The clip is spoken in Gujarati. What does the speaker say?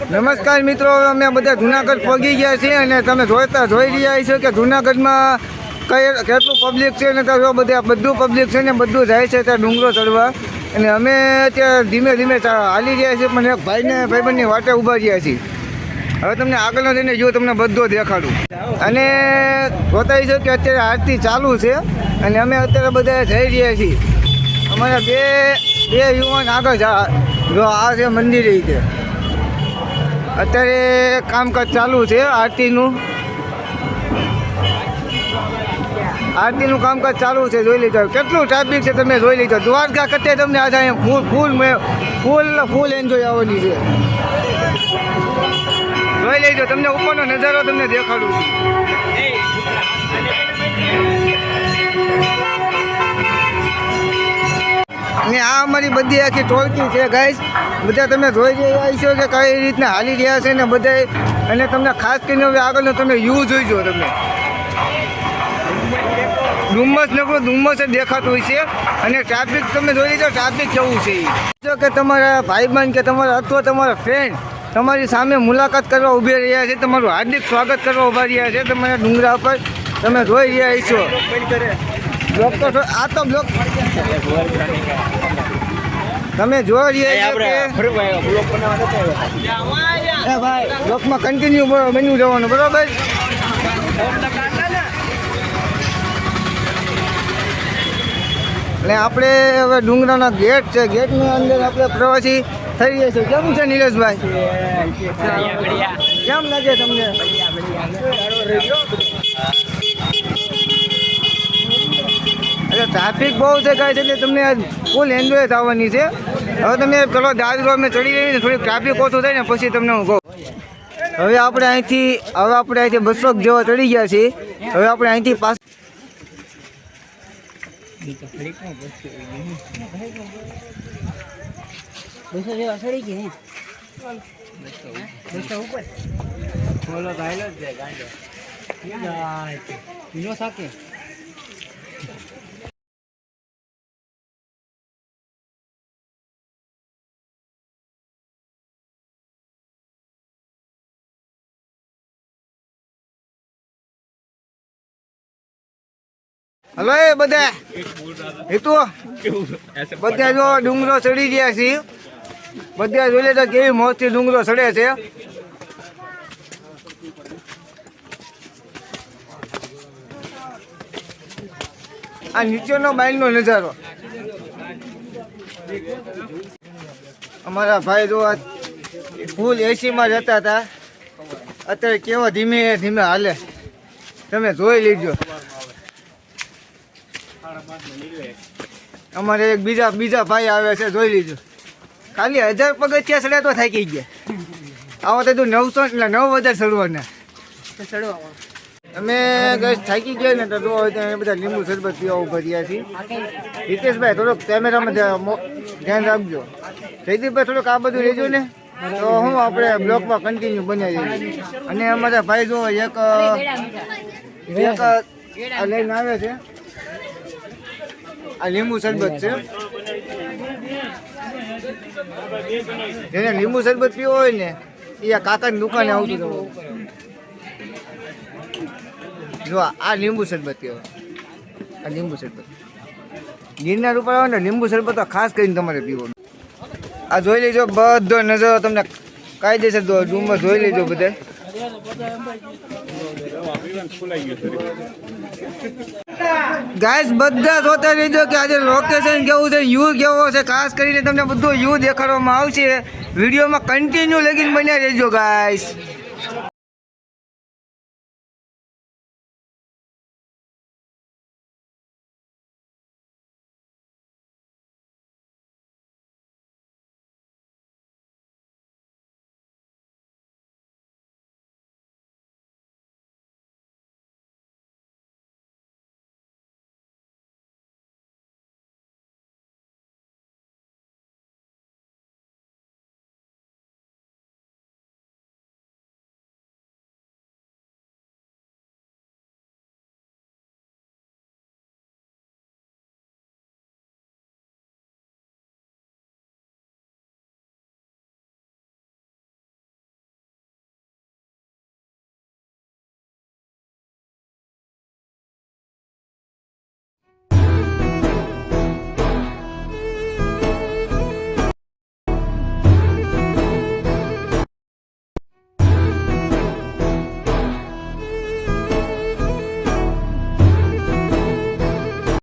નમસ્કાર મિત્રો, અમે બધા જુનાગઢ પહોંચી ગયા છીએ અને તમે જોઈ રહ્યા છો કે જુનાગઢમાં કેટલું પબ્લિક છે ને બધું પબ્લિક છે ને બધું જાય છે ત્યાં ડુંગરો ચડવા. અને અમે ત્યાં ધીમે ધીમે હાલી રહ્યા છીએ, પણ એક ભાઈબંધની વાટે ઊભા રહ્યા છીએ. હવે તમને આગળનો જઈને જો તમને બધો દેખાડું. અને જોતા છે કે અત્યારે આરતી ચાલુ છે અને અમે અત્યારે બધા જઈ રહ્યા છીએ. અમારા બે યુવાન આગળ જો આ છે મંદિર રીતે અત્યારે કામકાજ ચાલુ છે. આરતીનું કામકાજ ચાલુ છે. જોઈ લીધો કેટલું ટ્રાફિક છે, તમે જોઈ લીધો. દ્વારકા કરતે તમને આજે અહીંયા ફૂલ એન્જોય આવવાની છે. જોઈ લેજો, તમને ઉપરનો નજારો તમને દેખાડું છું. અને આ અમારી બધી આખી ટોળકી છે ગાઈસ. બધા તમે જોઈ રહ્યા છો કે કઈ રીતના હાલી રહ્યા છે ને બધા. અને તમને ખાસ કરીને હવે આગળનો તમે વ્યૂ જોઈજો. તમે ડુમ્મસ જ દેખાતું હોય છે. અને ટ્રાફિક તમે જોઈ લીધો, ટ્રાફિક કેવું છે જો કે તમારા ભાઈબંધ કે તમારા અથવા તમારા ફ્રેન્ડ તમારી સામે મુલાકાત કરવા ઊભી રહ્યા છે. તમારું હાર્દિક સ્વાગત કરવા ઊભા રહ્યા છે તમારા ડુંગરા પર. તમે જોઈ રહ્યા છો બ્લોક તો આ તો બ્લોક તમે જોઈ રહ્યા છો કે ભાઈ બ્લોકમાં કન્ટિન્યુ બન્યું જવાનું, બરાબર. એટલે આપણે હવે ડુંગરાના ગેટ છે, ગેટની અંદર આપણે પ્રવાસી થઈ રહ્યા છે. કેમ છે નિલેશભાઈ, કેમ લાગે તમને? એટલે ટ્રાફિક બહુ છે કાંઈ છે એટલે તમને ફૂલ એન્જોય થવાની છે. હવે તમે પેલો દાદરો અમે ચડી રહી ને થોડીક ટ્રાફિક ઓછું થાય ને પછી તમને હું કહું. હવે આપણે અહીંથી 200 જેવા ચડી ગયા છીએ. હવે આપણે અહીંથી પાસ હલો એ બધા બધા જો ડુંગરો ચડી ગયા છીએ. બધા જોઈ લેતા કેવી મોજથી ડુંગરો ચડે છે. આ નીચેનો બાઇલનો નજારો. અમારા ભાઈ જો ફૂલ એસીમાં જતા હતા, અત્યારે કેવા ધીમે ધીમે હાલે તમે જોઈ લીજો. અમારે એક બીજા ભાઈ આવે છે, જોઈ લીજો. ખાલી 1000 પગથિયા ચડ્યા તો થાકી ગયા. આવો તો 900 એટલે 9000 ચડવાના. અમે થાકી ગયા ને તો બધા લીંબુ શરબત પીવા ઉભા રહ્યા છીએ. હિતેશભાઈ થોડોક કેમેરામાં ધ્યાન રાખજો. જયદીપભાઈ થોડુંક આ બધું રહેજો ને તો હું આપણે બ્લોકમાં કન્ટિન્યુ બનાવી દઈએ. અને અમારા ભાઈ જો એક લઈને આવે છે. આ લીંબુ શરબત છે. જેને લીંબુ શરબત પીવો હોય ને એ આ કાકાની દુકાને આવતું જવું. જો આ લીંબુ શરબત પીવો, આ લીંબુ શરબત ગિરનાર ઉપર આવે ને લીંબુ શરબત તો ખાસ કરીને તમારે પીવાનું. આ જોઈ લેજો બધો નજારો તમને કાયદેસર ડુંગર જોઈ લેજો બધા. ગાઈસ બધા જોતા રહેજો કે આજે લોકેશન કેવું છે, વ્યૂ કેવો છે. ખાસ કરીને તમને બધું વ્યૂ દેખાડવામાં આવશે. વિડીયોમાં કન્ટિન્યુ લગીને બન્યા રહેજો ગાઈસ.